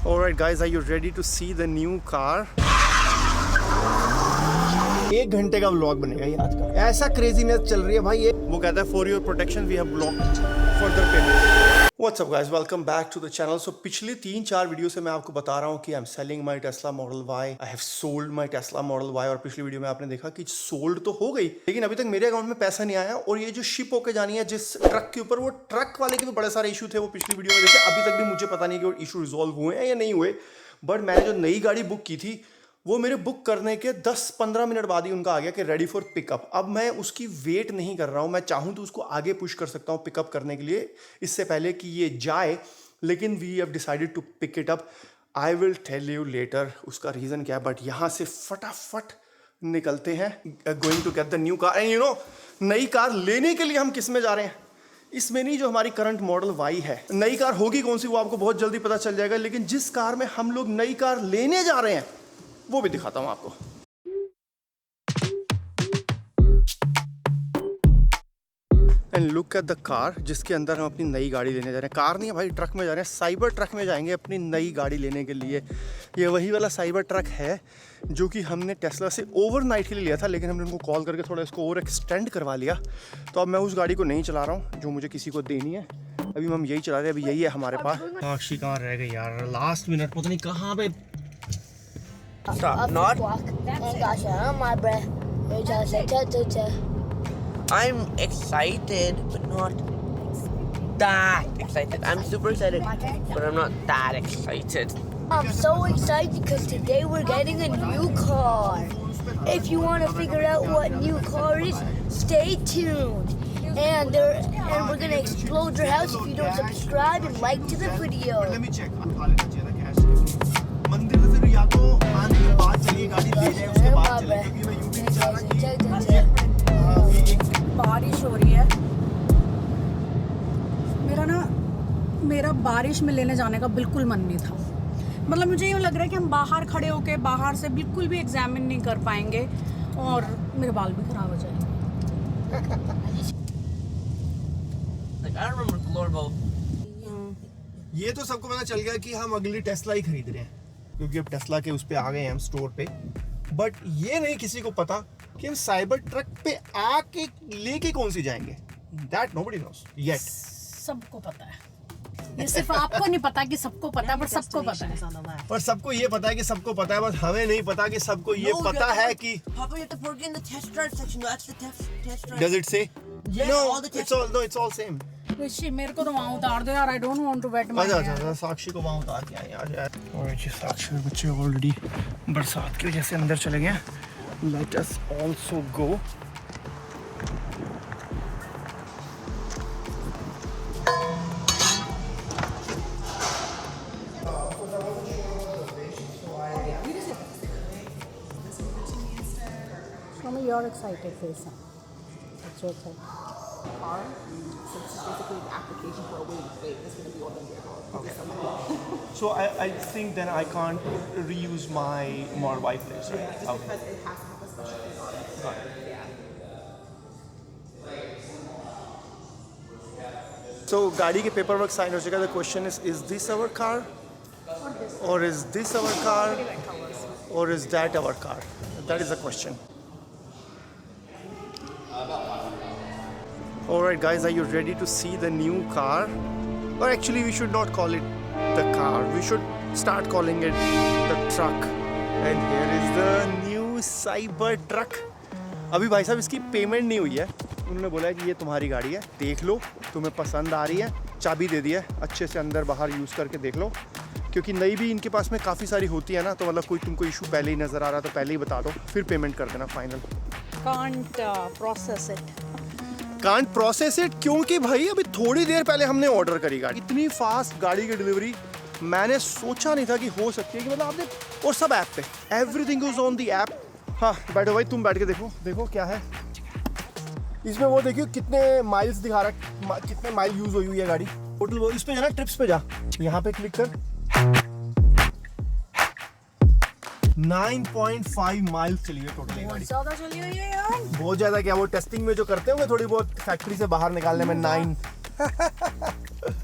Alright guys, are you ready to see the new car? 1 घंटे का vlog बनेगा ये आज का। ऐसा क्रेजीनेस चल रही है भाई ये। वो कहता है for your protection we have blocked further payment. What's up guys, welcome back to the channel. So पिछले 3-4 वीडियो से मैं आपको बता रहा हूँ कि I am selling my Tesla model Y, I have sold my Tesla model Y. और पिछली वीडियो में आपने देखा कि सोल्ड तो हो गई, लेकिन अभी तक मेरे अकाउंट में पैसा नहीं आया। और ये जो शिप होके जानी है जिस ट्रक के ऊपर, वो ट्रक वाले के भी बड़े सारे इशू थे, वो पिछली वीडियो में देखे। अभी तक भी मुझे पता नहीं कि वो इशू रिजॉल्व हुए हैं या नहीं हुए। बट मैंने जो नई गाड़ी बुक की थी वो मेरे बुक करने के 10-15 मिनट बाद ही उनका आ गया कि रेडी फॉर पिकअप। अब मैं उसकी वेट नहीं कर रहा हूँ। मैं चाहूँ तो उसको आगे पुश कर सकता हूँ पिकअप करने के लिए, इससे पहले कि ये जाए। लेकिन we have decided to pick it up. I will tell you later उसका रीज़न क्या है। बट यहाँ से फटाफट निकलते हैं, going to get the new car. And you know, नई कार लेने के लिए हम किस में जा रहे हैं? इसमें नहीं, जो हमारी करंट मॉडल वाई है। नई कार होगी कौन सी वो आपको बहुत जल्दी पता चल जाएगा। लेकिन जिस कार में हम लोग नई कार लेने जा रहे हैं वो भी दिखाता हूं आपको। And look at the car जिसके अंदर हम अपनी नई गाड़ी लेने जा रहे हैं। कार नहीं है भाई, ट्रक में जा रहे हैं। साइबर ट्रक में जाएंगे अपनी नई गाड़ी लेने के लिए। ये वही वाला साइबर ट्रक है जो कि हमने टेस्ला से ओवरनाइट के लिए लिया था, लेकिन हमने उनको कॉल करके थोड़ा इसको ओवर एक्सटेंड करवा लिया। तो अब मैं उस गाड़ी को नहीं चला रहा हूँ जो मुझे किसी को देनी है। अभी हम यही चला रहे हैं, अभी यही है हमारे पास। साक्षी कहाँ रह गई यार, लास्ट मिनट पता नहीं कहाँ पे। Stop. Not. My breath. I'm excited, but not that excited. I'm super excited, but I'm not that excited. I'm so excited because today we're getting a new car. If you want to figure out what new car is, stay tuned. And we're gonna explode your house if you don't subscribe and like to the video. Let me check. मंदिर से या तो आने के बाद चलिए, गाड़ी ले जाए उसके बाद चलिए, क्योंकि मैं यूं भी नहीं चाह रहा कि बारिश हो रही है। मेरा बारिश में लेने जाने का बिल्कुल मन नहीं था। मतलब मुझे यूँ लग रहा है कि हम बाहर खड़े होके बाहर से बिल्कुल भी एग्जामिन नहीं कर पाएंगे और मेरे बाल भी खराब हो जाएंगे। Like I remember Glorbo. ये तो सबको पता चल गया कि हम अगली टेस्ला ही खरीद रहे हैं, क्योंकि अब टेस्ला के उस पे आ गए हैं हम स्टोर पे। बट ये नहीं किसी को पता कि हम साइबर ट्रक पे आके लेके कौन सी जाएंगे। That nobody knows yet. सबको पता है, ये सिर्फ आपको नहीं पता कि सबको पता है, पर सबको पता है। पर सबको ये पता है कि सबको पता है, बस हमें नहीं पता कि सबको ये पता है कि। Papa, you have to work in the test drive section. That's the test drive. Does it say? Yeah, No, all the test. it's all same. ऋषि मेरे को तो वहाँ उतार दो यार, I don't want to wait my अच्छा, साक्षी को वहाँ उतार के आए यार। और ये साक्षी के बच्चे ऑलरेडी बरसात की वजह से अंदर चले गए। Let us also go. Mama, you're excited face. It's your turn. Since it's basically an application for a waiting space, it's going to be $100. So I think then I can't reuse my Model Y place, right? Okay. Because it has to have a special thing on it. Got it. So गाड़ी के paper work sign हो चुका है। The question is this our car? Or is this our car? Or is that our car? That is the question. Alright guys, are you ready to see the new car? Or actually we should not call it the car. We should start calling it the truck. And here is the new cyber truck. अभी भाई साहब इसकी payment नहीं हुई है। उन्होंने बोला है कि ये तुम्हारी गाड़ी है, देख लो, तुम्हें पसंद आ रही है, चाबी दे दी है, अच्छे से अंदर बाहर यूज़ करके देख लो। क्योंकि नई भी इनके पास में काफ़ी सारी होती है ना, तो मतलब कोई तुमको इशू पहले ही नज़र आ रहा तो पहले ही बता दो, फिर पेमेंट कर देना फाइनल। कांट प्रोसेस इट क्योंकि भाई अभी थोड़ी देर पहले हमने ऑर्डर करी गाड़ी। इतनी फास्ट गाड़ी की डिलीवरी मैंने सोचा नहीं था कि हो सकती है। कि मतलब आपने, और सब ऐप पे, everything is on the app. हाँ बैठो भाई, तुम बैठ के देखो, देखो क्या है इसमें। वो देखियो कितने माइल्स दिखा रहा है, कितने माइल यूज हुई है गाड़ी टोटल। वो इस पे जाना, ट्रिप्स पे जा, यहाँ पे क्लिक कर। 9.5 माइल्स चली है टोटल गाड़ी। ज़्यादा चली हुई है यार। बहुत ज्यादा। क्या वो टेस्टिंग में जो करते होंगे थोड़ी बहुत फैक्ट्री से बाहर निकालने में 9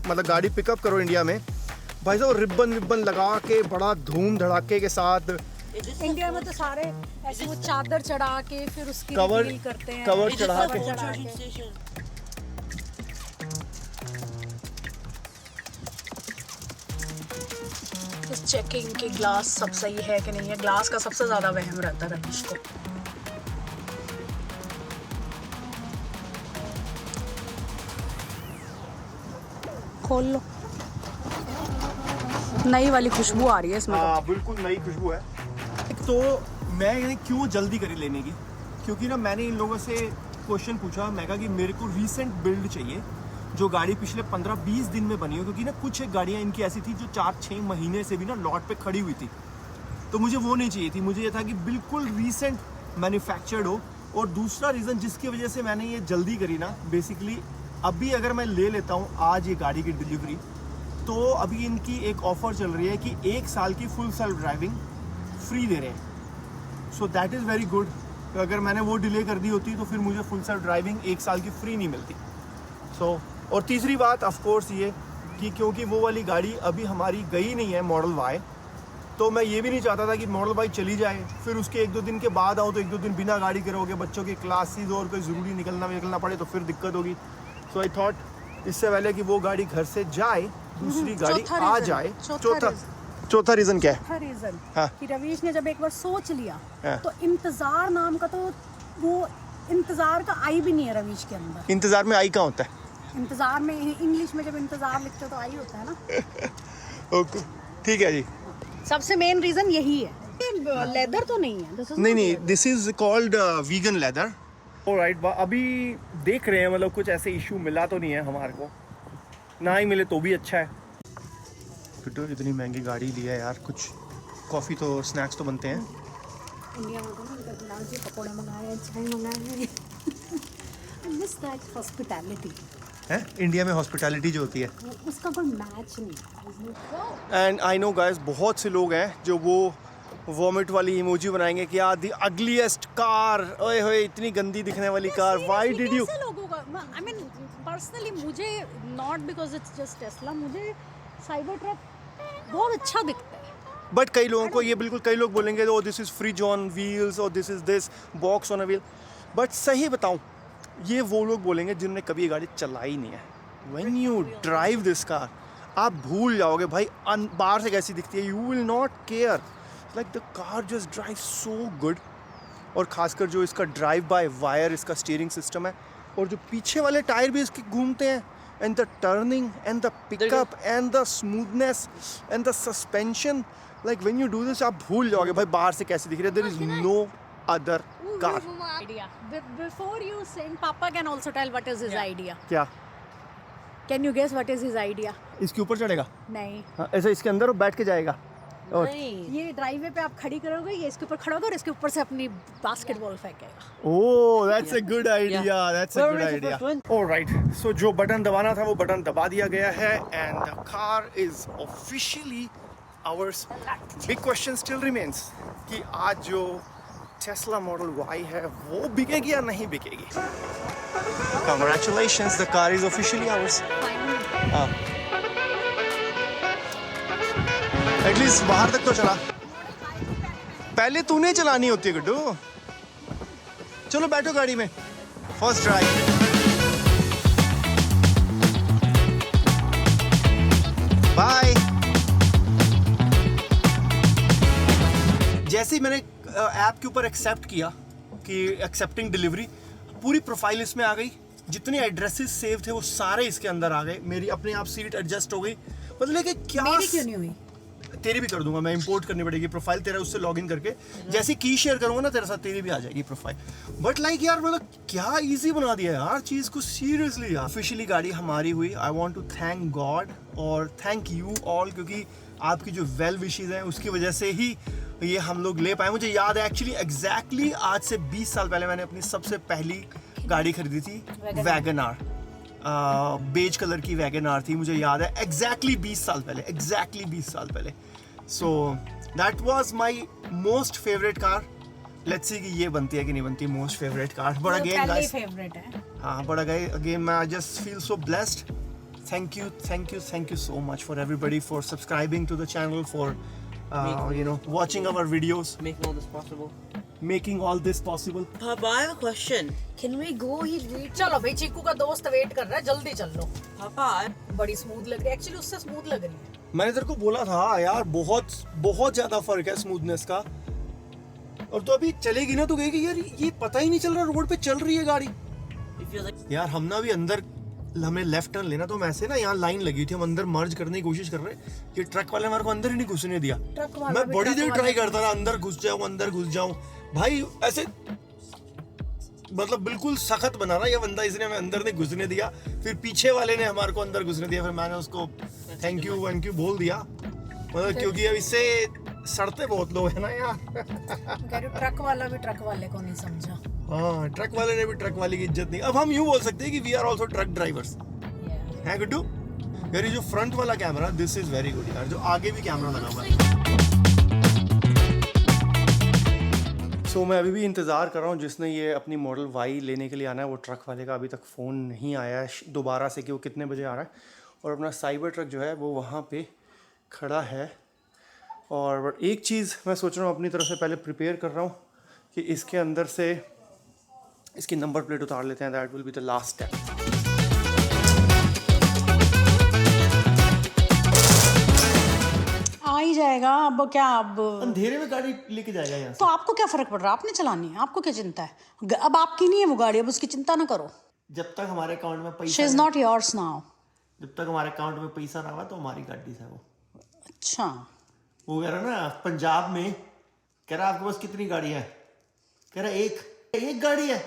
मतलब गाड़ी पिकअप करो इंडिया में भाई साहब रिबन लगा के बड़ा धूम धड़ाके के साथ। इंडिया में तो सारे ऐसे वो चादर चढ़ा के फिर उसकी कवर- रिवील करते हैं, कवर Is this चढ़ा the के। phone चढ़ा charging के। station? चेकिंग कि ग्लास सब सही है कि नहीं है। ग्लास का सबसे ज्यादा वहम रहता है रमेश को। खोल लो। नई वाली खुशबू आ रही है इसमें तो। हाँ बिल्कुल नई खुशबू है। तो मैं ये क्यों जल्दी करी लेने की, क्योंकि ना मैंने इन लोगों से क्वेश्चन पूछा, मैं कहा कि मेरे को रीसेंट बिल्ड चाहिए जो गाड़ी पिछले 15-20 दिन में बनी हो, क्योंकि ना कुछ एक गाड़ियाँ इनकी ऐसी थी जो 4-6 महीने से भी ना लॉट पे खड़ी हुई थी, तो मुझे वो नहीं चाहिए थी। मुझे ये था कि बिल्कुल रीसेंट मैन्युफैक्चर्ड हो। और दूसरा रीज़न जिसकी वजह से मैंने ये जल्दी करी ना, बेसिकली अभी अगर मैं ले लेता हूँ आज ये गाड़ी की डिलीवरी, तो अभी इनकी एक ऑफ़र चल रही है कि 1 साल की फुल सेल्फ ड्राइविंग फ्री दे रहे हैं। So that is very good. अगर मैंने वो डिले कर दी होती तो फिर मुझे फुल सेल्फ ड्राइविंग 1 साल की फ्री नहीं मिलती। और तीसरी बात ऑफ कोर्स ये कि क्योंकि वो वाली गाड़ी अभी हमारी गई नहीं है मॉडल वाई, तो मैं ये भी नहीं चाहता था कि मॉडल वाई चली जाए फिर उसके 1-2 दिन के बाद आऊँ तो 1-2 दिन बिना गाड़ी के रहोगे, बच्चों की क्लासेस और कोई ज़रूरी निकलना पड़े तो फिर दिक्कत होगी। सो आई थॉट इससे पहले कि वो गाड़ी घर से जाए दूसरी गाड़ी चौथा आ reason, जाए। चौथा चौथा रीज़न क्या है? चौथा रीजन हाँ। कि रवीश ने जब एक बार सोच लिया हाँ। तो इंतजार नाम का तो वो इंतजार का आई भी नहीं है रवीश के अंदर। इंतज़ार में आई कहाँ होता है? इंतजार में इंग्लिश में जब इंतजार लिखते हो तो आई होता है ना। ओके ठीक है जी। सबसे मेन रीजन यही है। लेदर तो नहीं है। This is नहीं not नहीं leather. This is called vegan leather. Alright, अभी देख रहे हैं, मतलब कुछ ऐसे इशू मिला तो नहीं है हमारे को, ना ही मिले तो भी अच्छा है। तो इतनी महंगी गाड़ी लिया है यार, कुछ कॉफ़ी तो स्नैक्स तो बनते हैं। इंडिया में तो ना उनका गुलाब जी पकौड़े मंगाए, चाय मंगाए। I miss that hospitality. है इंडिया में हॉस्पिटैलिटी जो होती है। उसका कोई मैच नहीं। एंड आई नो गाइस, बहुत से लोग हैं जो वो वॉमिट वाली इमोजी बनाएंगे कि यार दी अगलीस्ट कार, ओए होए इतनी गंदी दिखने वाली कार, व्हाई डिड यू। कैसे लोगों का, आई मीन पर्सनली मुझे not because it's just Tesla, मुझे साइबर ट्रक बहुत अच्छा दिखता है। बट कई लोगों को ये बिल्कुल, कई लोग बोलेंगे oh this is fridge on wheels और this is this box on a wheel. But सही बताऊं, ये वो लोग बोलेंगे जिन्होंने कभी ये गाड़ी चलाई नहीं है। When you drive this car आप भूल जाओगे भाई बाहर से कैसी दिखती है, you will not care, like the car just drive so good. और ख़ासकर जो इसका ड्राइव बाय वायर इसका स्टीयरिंग सिस्टम है, और जो पीछे वाले टायर भी इसके घूमते हैं, and the turning and the pickup and the smoothness and the suspension, like when you do this आप भूल जाओगे भाई बाहर से कैसी दिख रही है। There is no other car. Idea. Before you saying, Papa can also tell what is his idea. क्या Can you guess what is his idea? इसके ऊपर चढ़ेगा? नहीं, हाँ, ऐसा इसके अंदर बैठ के जाएगा। और नहीं। ये ड्राइववे पे आप खड़ी करोगे, ये इसके ऊपर खड़ा होगा और इसके ऊपर से अपनी बास्केटबॉल फेंकेगा। Oh that's a good idea, Yeah. That's a Where good is the idea. first one? Alright, so जो बटन दबाना था वो बटन दबा दिया गया है and the car is officially hours. Big question still remains कि आज जो टेस्ला मॉडल वाई है वो बिकेगी या नहीं बिकेगी। Congratulations, the car is officially ours. At least बाहर तक तो चला। पहले तूने चलानी होती है गुड्डू। चलो बैठो गाड़ी में, फर्स्ट ड्राइव। बाय। जैसे ही मैंने ऐप के ऊपर एक्सेप्ट किया कि एक्सेप्टिंग डिलीवरी, पूरी प्रोफाइल इसमें आ गई, जितने एड्रेसेस सेव थे वो सारे इसके अंदर आ गए, मेरी अपने आप सीट एडजस्ट हो गई। मतलब कि क्या मेरी क्यों नहीं हुई? तेरी भी कर दूंगा मैं, इंपोर्ट करनी पड़ेगी प्रोफाइल तेरा, उससे लॉगिन करके जैसे की शेयर करूंगा ना तेरे साथ, तेरी भी आ जाएगी प्रोफाइल। बट लाइक यार मतलब क्या इजी बना दिया यार चीज़ को, सीरियसली यार। ऑफिशियली गाड़ी हमारी हुई। I want to thank God और थैंक यू ऑल, क्योंकि आपकी जो वेल विशेज़ हैं उसकी वजह से ही ये हम लोग ले पाए। मुझे याद है एक्चुअली एग्जैक्टली आज से 20 साल पहले मैंने अपनी सबसे पहली गाड़ी खरीदी थी, वैगन आर। बेज कलर की वैगन आर थी, मुझे याद है एग्जैक्टली 20 साल पहले, एग्जैक्टली 20 साल पहले। So that was my most favourite car. Let's see कि ये बनती है कि नहीं बनती most favourite car. But again guys, favourite है। हाँ बट अगेन मैं just feel so blessed thank you so much for everybody for subscribing to the channel, for watching our videos, Making all this possible. making all this possible. Papa, I have a question. Can we go? He's waiting. चलो भाई, चीकू का दोस्त wait कर रहा है, जल्दी चल लो। Papa, बड़ी स्मूथ लग रही है, एक्चुअली उससे स्मूथ लग रही है। मैंने तेरे को बोला था यार, बहुत ज्यादा फर्क है स्मूथनेस का। और तो अभी चलेगी ना तो कहेगी यार ये पता ही नहीं चल रहा रोड पे चल रही है गाड़ी। if you're like, यार हम ना भी अंदर, हमें लेफ्ट टर्न लेना, तो हम ऐसे ना यहाँ लाइन लगी थी, हम अंदर मर्ज करने की कोशिश कर रहे हैं। ये ट्रक वाले हमारे को अंदर ही नहीं घुसने दिया। ट्रक वाला मैं भी बड़ी ट्रक देर वाला ट्राई करता रहा, अंदर घुस जाऊं भाई, ऐसे मतलब बिल्कुल सख्त बना रहा ये बंदा, इसने हमें अंदर नहीं घुसने दिया। फिर पीछे वाले ने हमारे को अंदर घुसने दिया, फिर मैंने उसको थैंक यू बोल दिया, मतलब क्योंकि अब इससे सड़ते बहुत लोग हैं ना यार। कह रही हूँ, ट्रक वाला भी ट्रक वाले को नहीं समझा। हाँ, ट्रक वाले ने भी ट्रक वाले की इज्जत नहीं। अब हम यूं बोल सकते हैं कि we are also truck drivers हैं गुड्डू। यार ये जो फ्रंट वाला camera, this is very good यार, जो आगे भी कैमरा लगा हुआ है। सो मैं अभी भी इंतज़ार कर रहा हूँ जिसने ये अपनी मॉडल वाई लेने के लिए आना है, वो ट्रक वाले का अभी तक फ़ोन नहीं आया है दोबारा से कि वो कितने बजे आ रहा है। और अपना साइबर ट्रक जो है वो वहाँ पे खड़ा है। और एक चीज़ मैं सोच रहा हूँ अपनी तरफ से पहले प्रिपेयर कर रहा हूँ कि इसके अंदर से इसकी नंबर प्लेट उतार लेते हैं। That will be the last step. आ ही जाएगा, अब क्या, अब अंधेरे में गाड़ी लेके जाएगा यहाँ तो आपको क्या फर्क पड़ रहा है? आपने चलानी है, आपको क्या चिंता है? अब आपकी नहीं है वो गाड़ी, अब उसकी चिंता ना करो। से। जब तक हमारे अकाउंट में शी पैसा इज नॉट योर्स नाउ। जब तक हमारे अकाउंट में पैसा ना हुआ तो हमारी गाड़ी है वो। अच्छा, वो कह रहा ना पंजाब में, कह रहा आपके पास कितनी गाड़ी है? कह रहा एक गाड़ी है।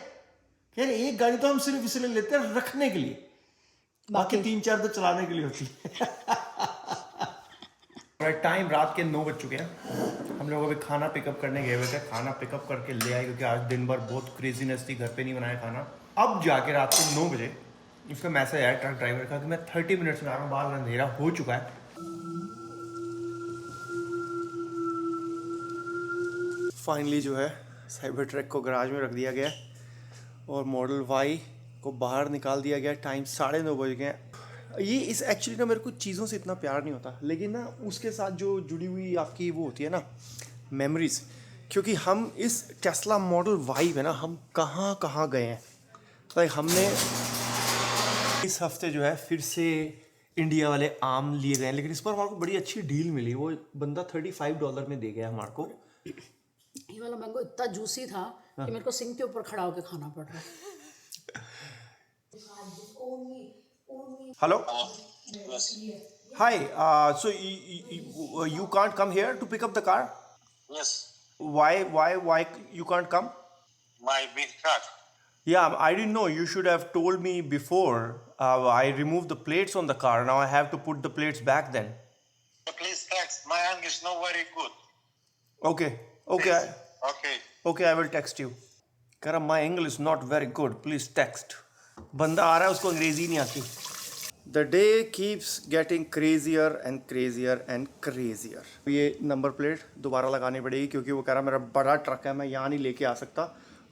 कह रहे एक गाड़ी तो हम सिर्फ इसलिए लेते हैं रखने के लिए, बाकी 3-4 तो चलाने के लिए होती है। टाइम रात के 9 बज चुके हैं। हम लोग अभी खाना पिकअप करने गए हुए थे, खाना पिकअप करके ले आए क्योंकि आज दिन भर बहुत क्रेजीनेस थी, घर पे नहीं बनाया खाना। अब जाके रात के 9 बजे उसका मैसेज आया ट्रक ड्राइवर का कि मैं 30 मिनट्स में आ रहा हूँ, बाहर अंधेरा हो चुका है। फाइनली जो है साइबर ट्रक को गराज में रख दिया गया है और मॉडल वाई को बाहर निकाल दिया गया। टाइम 9:30 बज गए हैं। ये इस एक्चुअली ना मेरे को चीज़ों से इतना प्यार नहीं होता, लेकिन ना उसके साथ जो जुड़ी हुई आपकी वो होती है ना मेमोरीज, क्योंकि हम इस टेस्ला मॉडल वाई में ना हम कहाँ कहाँ गए हैं। लाइक हमने इस हफ्ते जो है फिर से इंडिया वाले आम लिए गए हैं, लेकिन इस पर हमारे को बड़ी अच्छी डील मिली। वो बंदा $35 में दे गया हमारे को। ये वाला मैंगो इतना जूसी था कि मेरे को सिंक के ऊपर खड़ा होकर खाना पड़ रहा है। Hello? Hi. So you can't come here to pick up the car? Yes, Why you can't come? my big truck. Yeah, I didn't know. You should have told me before. I removed the plates on the car. Now I have to put the plates back then. Please text. My English not very good. Okay. Okay. Okay, I will text you. कह रहा my English not very good. Please text. बंदा आ रहा है, उसको अंग्रेजी नहीं आती। The day keeps getting crazier and crazier and crazier. ये नंबर प्लेट दोबारा लगानी पड़ेगी क्योंकि वो कह रहा मेरा बड़ा ट्रक है, मैं यहाँ नहीं लेके आ सकता,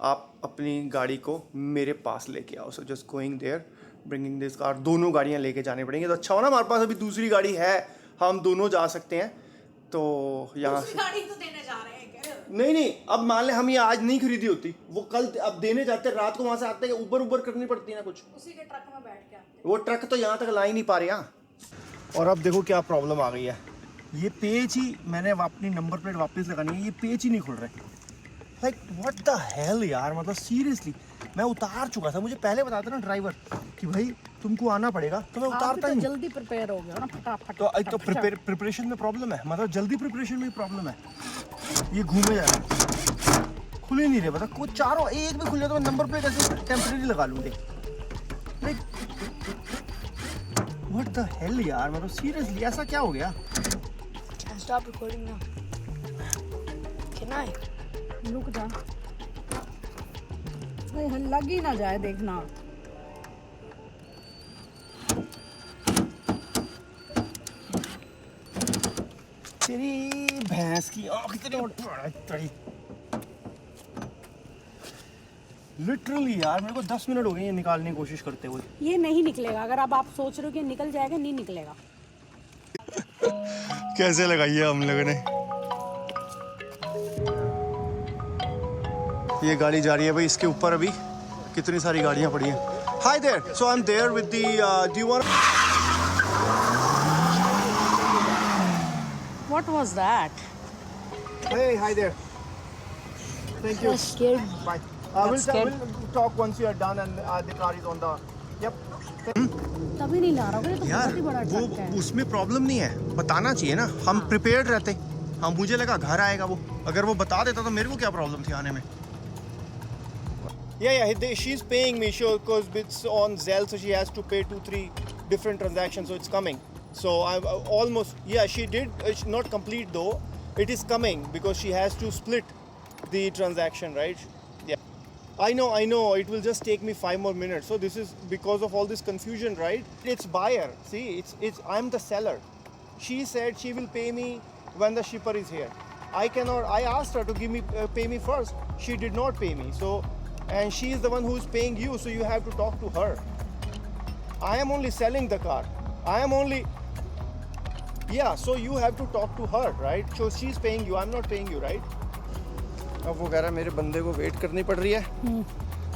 आप अपनी गाड़ी को मेरे पास लेके आओ। So just going there, bringing this car. दोनों गाड़ियाँ लेके जानी पड़ेंगी। तो अच्छा हो ना हमारे पास अभी दूसरी गाड़ी है, हम दोनों जा सकते हैं। तो यहाँ से गाड़ी तो देने जा रहे हैं नहीं, अब मान ले हम ये आज नहीं खरीदी होती, वो कल अब देने जाते, रात को वहाँ से आते हैं, ऊबर करनी पड़ती है ना कुछ। उसी के ट्रक में बैठ के आते। वो ट्रक तो यहाँ तक ला ही नहीं पा रहे यहाँ। और अब देखो क्या प्रॉब्लम आ गई है, ये पेज ही, मैंने अपनी नंबर प्लेट वापस लगानी है, ये पेज ही नहीं खुल रहे। लाइक व्हाट द हेल यार, मतलब सीरियसली मैं उतार चुका था, मुझे पहले बताता ना ड्राइवर कि भाई तुमको आना पड़ेगा, तो मैं उतारता ही नहीं। जल्दी प्रिपेयर हो गया ना, फटाफट। तो प्रिपरेशन में प्रॉब्लम है, मतलब जल्दी प्रिपरेशन में प्रॉब्लम है। ये घूमे जा रहा है, खुल ही नहीं रहे, पता कुछ चारों एक भी खुल जाए तो मैं नंबर प्लेट ऐसे टेम्परेरी लगा लूँगी। व्हाट द हेल यार, मतलब सीरियसली ऐसा क्या हो गया? Can I stop recording now? Can I? रुक जा, लग ही ना जाए, देखना। तेरी भैंस की आँख, तेरी लिटरली यार मेरे को 10 मिनट हो गए ये निकालने की कोशिश करते हुए। ये नहीं निकलेगा। अगर अब आप सोच रहे हो कि निकल जाएगा, नहीं निकलेगा। कैसे लगाई है हम लोगों ने। ये गाड़ी जा रही है भाई, इसके ऊपर अभी कितनी सारी गाड़ियां पड़ी हैं। Hi there, so I am there with the do you want. What was that? Hey, hi there. Thank you. I'm scared. Bye. We'll talk once you are done and the car is on the. Yep. तभी नहीं ला रहा हूँ, ये तो बहुत ही बड़ा truck है। उसमें प्रॉब्लम नहीं है, बताना चाहिए ना, हम प्रिपेयर्ड रहते। हाँ मुझे लगा घर आएगा वो, अगर वो बता देता तो मेरे को क्या प्रॉब्लम थी आने में। Yeah, she's paying me sure because it's on Zelle, so she has to pay 2-3 different transactions, so it's coming. So I'm almost, yeah, she did not complete though. It is coming because she has to split the transaction, right? Yeah. I know. It will just take me 5 more minutes. So this is because of all this confusion, right? It's buyer. See, it's I'm the seller. She said she will pay me when the shipper is here. I asked her to give me pay me first. She did not pay me. So, and she is the one who is paying you. So you have to talk to her. I am only selling the car. Yeah, so you have to talk to her, right? So she's paying you, I'm not paying you, right? अब वो कह रहा है मेरे बंदे को wait करनी पड़ रही है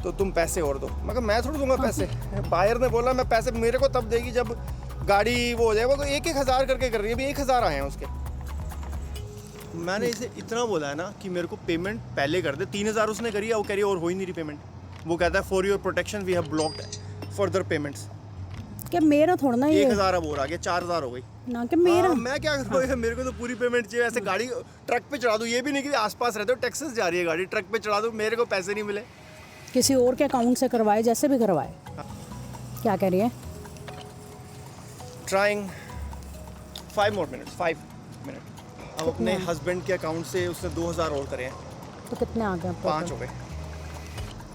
तो तुम पैसे और दो। मगर मैं थोड़ा दूंगा पैसे। बायर ने बोला मैं पैसे मेरे को तब देगी जब गाड़ी वो हो जाएगा। तो 1,000 करके कर रही है, अभी 1,000 आए हैं उसके। मैंने इसे इतना बोला है ना कि मेरे को पेमेंट पहले कर दे। 3,000 उसने करी है, वो कह रही है और हो ही नहीं रही पेमेंट। वो कहता है for your protection we have blocked further payments. क्या मेरा थोड़ा ना ये 1,000 अब और आ गया, 4,000 हो गई ना कि मेरा। मैं क्या करूँ, मेरे को तो पूरी पेमेंट चाहिए। ऐसे गाड़ी ट्रक पे चढ़ा दूँ, ये भी नहीं कि आसपास रहते हो, टेक्सास जा रही है गाड़ी, ट्रक पे चढ़ा दूँ, मेरे को पैसे नहीं मिले। किसी और के अकाउंट से करवाए, जैसे भी करवाए। क्या कह रही है? Trying 5 minute. अब अपने हस्बैंड के अकाउंट से उसने 2,000 और करे हैं, तो कितने आ गए? 5 हो गए।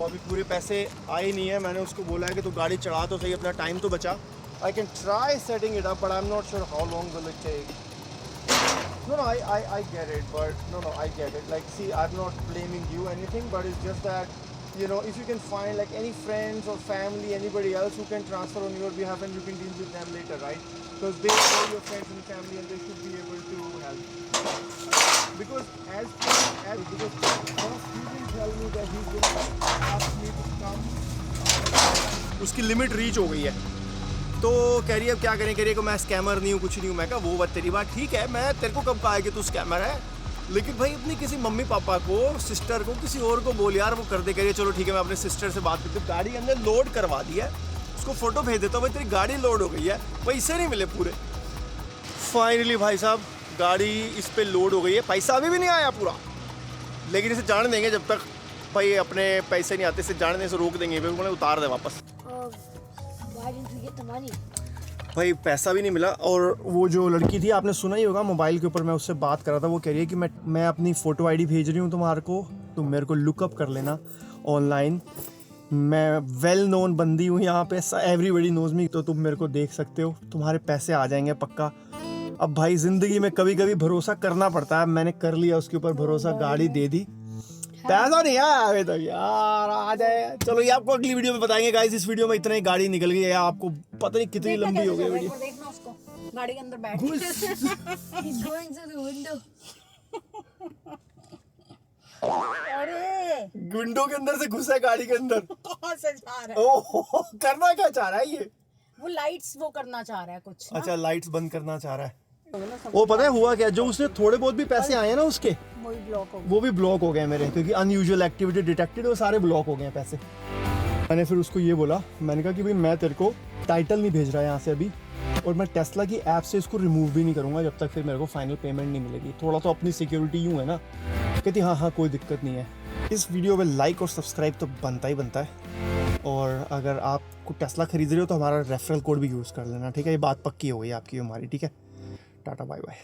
अभी पूरे पैसे आए नहीं है। मैंने उसको बोला है कि तू गाड़ी चढ़ा तो सही, अपना टाइम तो बचा। I can try setting it up, but I'm not sure how long will it take. No, I get it, but no, I get it. Like, see, I'm not blaming you anything, but it's just that, you know, if you can find like any friends or family, anybody else who can transfer on your behalf and you can deal with them later, right? Because they are your friends and family and they should be able to help. Because because he didn't tell me that he's going to ask me to come. उसकी limit reach हो गई है तो कह रही है अब क्या करें। कह रही है कि मैं स्कैमर नहीं हूँ, कुछ नहीं हूँ। मैं कहा वो बात तेरी बात ठीक है, मैं तेरे को कब कहा है कि तू स्कैमर है, लेकिन भाई अपनी किसी मम्मी पापा को, सिस्टर को, किसी और को बोल यार वो कर दे। करिए चलो ठीक है, मैं अपने सिस्टर से बात करती हूँ। गाड़ी के अंदर लोड करवा दी है, उसको फोटो भेज देता हूँ, भाई तेरी गाड़ी लोड हो गई है, पैसे नहीं मिले पूरे। फाइनली भाई साहब गाड़ी इस पर लोड हो गई है, पैसा अभी भी नहीं आया पूरा, लेकिन इसे जाने देंगे जब तक भाई अपने पैसे नहीं आते, इसे जाने से रोक देंगे, फिर उन्हें उतार दे वापस। Why didn't we get the money? भाई पैसा भी नहीं मिला। और वो जो लड़की थी आपने सुना ही होगा, मोबाइल के ऊपर मैं उससे बात कर रहा था, वो कह रही है कि मैं अपनी फ़ोटो आईडी भेज रही हूँ तुम्हारे को, तुम मेरे को लुकअप कर लेना ऑनलाइन। मैं वेल नोन बंदी हूँ यहाँ पे, एवरीबडी नोज मी, तो तुम मेरे को देख सकते हो, तुम्हारे पैसे आ जाएंगे पक्का। अब भाई ज़िंदगी में कभी कभी भरोसा करना पड़ता है, मैंने कर लिया उसके ऊपर भरोसा, गाड़ी दे दी, पैसा नहीं आया अभी तक यार, आ जाए। चलो ये आपको अगली वीडियो में बताएंगे गाइस। इस वीडियो में इतना ही गाड़ी निकल गई है, आपको पता नहीं कितनी लंबी हो गई वीडियो। देखना उसको गाड़ी के अंदर बैठ। He's going through the window. अरे विंडो के अंदर से घुसा है गाड़ी के अंदर। कौन से जा रहा है? ओह करना क्या चाह रहा है ये? वो लाइट्स वो करना चाह रहा है कुछ ना? अच्छा लाइट्स बंद करना चाह रहा है। वो पता है हुआ क्या, जो उसने थोड़े बहुत भी पैसे आए हैं ना उसके, वो भी ब्लॉक हो गया। वो भी ब्लॉक हो गए मेरे, क्योंकि अनयूजुअल एक्टिविटी डिटेक्टेड, वो सारे ब्लॉक हो गए हैं पैसे। मैंने फिर उसको ये बोला, मैंने कहा कि भाई मैं तेरे को टाइटल नहीं भेज रहा यहाँ से अभी, और मैं टेस्ला की ऐप से इसको रिमूव भी नहीं करूँगा जब तक फिर मेरे को फाइनल पेमेंट नहीं मिलेगी। थोड़ा तो अपनी सिक्योरिटी यूँ है ना। कहती हाँ कोई दिक्कत नहीं है। इस वीडियो में लाइक और सब्सक्राइब तो बनता ही बनता है, और अगर आपको टेस्ला खरीद रहे हो तो हमारा रेफरल कोड भी यूज़ कर लेना, ठीक है? ये बात पक्की हो गई आपकी हमारी, ठीक है? Tata bye bye.